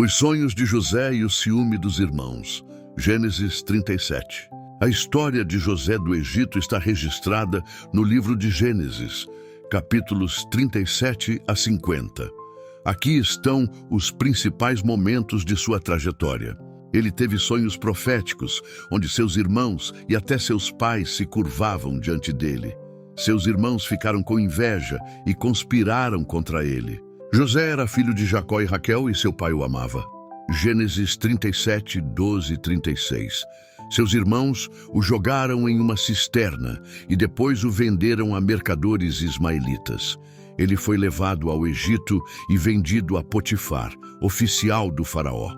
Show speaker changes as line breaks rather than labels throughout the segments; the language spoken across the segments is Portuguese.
Os sonhos de José e o ciúme dos irmãos. Gênesis 37. A história de José do Egito está registrada no livro de Gênesis, capítulos 37 a 50. Aqui estão os principais momentos de sua trajetória. Ele teve sonhos proféticos, onde seus irmãos e até seus pais se curvavam diante dele. Seus irmãos ficaram com inveja e conspiraram contra ele. José era filho de Jacó e Raquel e seu pai o amava. Gênesis 37, 12 e 36. Seus irmãos o jogaram em uma cisterna e depois o venderam a mercadores ismaelitas. Ele foi levado ao Egito e vendido a Potifar, oficial do faraó.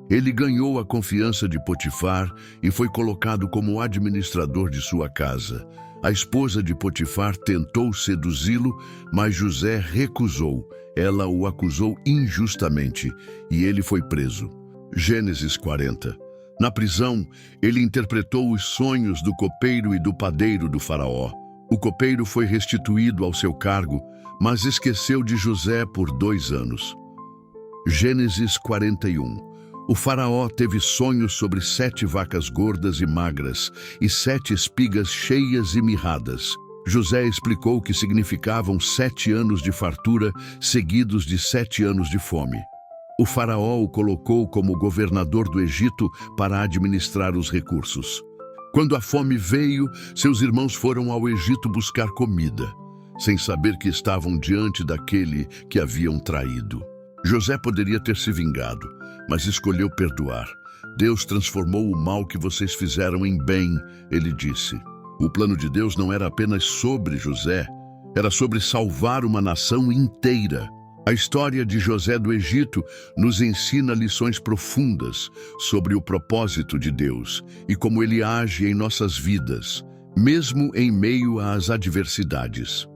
Ele ganhou a confiança de Potifar e foi colocado como administrador de sua casa. A esposa de Potifar tentou seduzi-lo, mas José recusou. Ela o acusou injustamente e ele foi preso. Gênesis 40. Na prisão, ele interpretou os sonhos do copeiro e do padeiro do faraó. O copeiro foi restituído ao seu cargo, mas esqueceu de José por 2 anos. Gênesis 41. O faraó teve sonhos sobre 7 vacas gordas e magras e 7 espigas cheias e mirradas. José explicou que significavam 7 anos de fartura seguidos de 7 anos de fome. O faraó o colocou como governador do Egito para administrar os recursos. Quando a fome veio, seus irmãos foram ao Egito buscar comida, sem saber que estavam diante daquele que haviam traído. José poderia ter se vingado, mas escolheu perdoar. Deus transformou o mal que vocês fizeram em bem, ele disse. O plano de Deus não era apenas sobre José, era sobre salvar uma nação inteira. A história de José do Egito nos ensina lições profundas sobre o propósito de Deus e como ele age em nossas vidas, mesmo em meio às adversidades.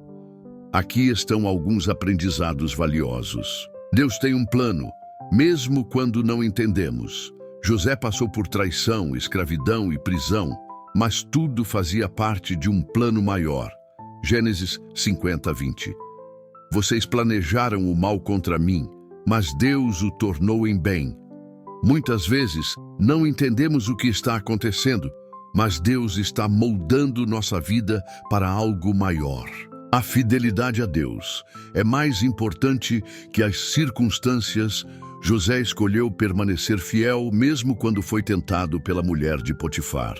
Aqui estão alguns aprendizados valiosos. Deus tem um plano, mesmo quando não entendemos. José passou por traição, escravidão e prisão, mas tudo fazia parte de um plano maior. Gênesis 50, 20. Vocês planejaram o mal contra mim, mas Deus o tornou em bem. Muitas vezes não entendemos o que está acontecendo, mas Deus está moldando nossa vida para algo maior. A fidelidade a Deus é mais importante que as circunstâncias. José escolheu permanecer fiel mesmo quando foi tentado pela mulher de Potifar.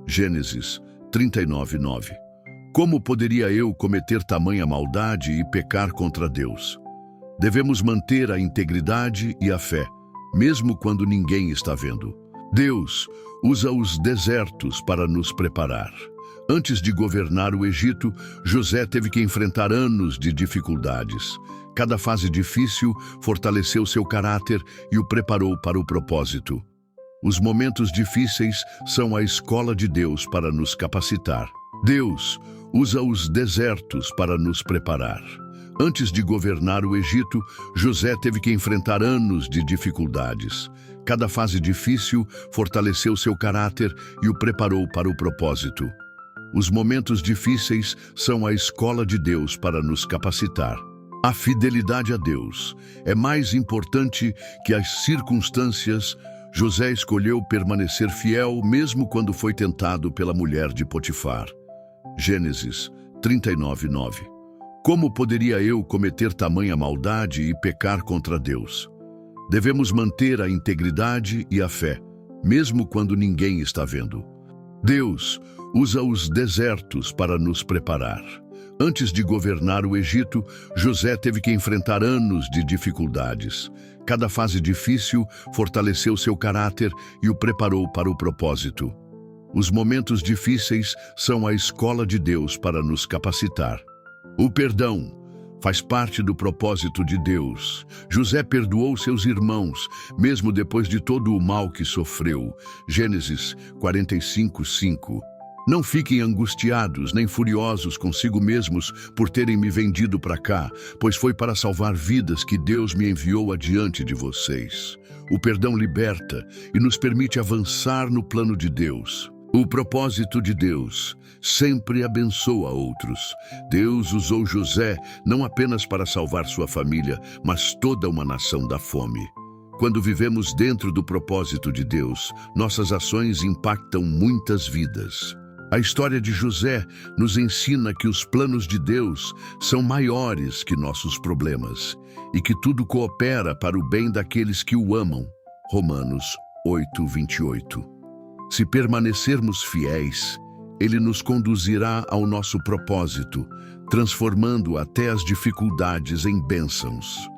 Gênesis 39, 9. Como poderia eu cometer tamanha maldade e pecar contra Deus? Devemos manter a integridade e a fé, mesmo quando ninguém está vendo. Deus usa os desertos para nos preparar. Antes de governar o Egito, José teve que enfrentar anos de dificuldades. Cada fase difícil fortaleceu seu caráter e o preparou para o propósito. Os momentos difíceis são a escola de Deus para nos capacitar. Deus usa os desertos para nos preparar. Antes de governar o Egito, José teve que enfrentar anos de dificuldades. Cada fase difícil fortaleceu seu caráter e o preparou para o propósito. Os momentos difíceis são a escola de Deus para nos capacitar. A fidelidade a Deus é mais importante que as circunstâncias. José escolheu permanecer fiel mesmo quando foi tentado pela mulher de Potifar. Gênesis 39, 9. Como poderia eu cometer tamanha maldade e pecar contra Deus? Devemos manter a integridade e a fé, mesmo quando ninguém está vendo. Deus usa os desertos para nos preparar. Antes de governar o Egito, José teve que enfrentar anos de dificuldades. Cada fase difícil fortaleceu seu caráter e o preparou para o propósito. Os momentos difíceis são a escola de Deus para nos capacitar. O perdão faz parte do propósito de Deus. José perdoou seus irmãos, mesmo depois de todo o mal que sofreu. Gênesis 45, 5. Não fiquem angustiados nem furiosos consigo mesmos por terem me vendido para cá, pois foi para salvar vidas que Deus me enviou adiante de vocês. O perdão liberta e nos permite avançar no plano de Deus. O propósito de Deus sempre abençoa outros. Deus usou José não apenas para salvar sua família, mas toda uma nação da fome. Quando vivemos dentro do propósito de Deus, nossas ações impactam muitas vidas. A história de José nos ensina que os planos de Deus são maiores que nossos problemas e que tudo coopera para o bem daqueles que o amam. Romanos 8:28. Se permanecermos fiéis, Ele nos conduzirá ao nosso propósito, transformando até as dificuldades em bênçãos.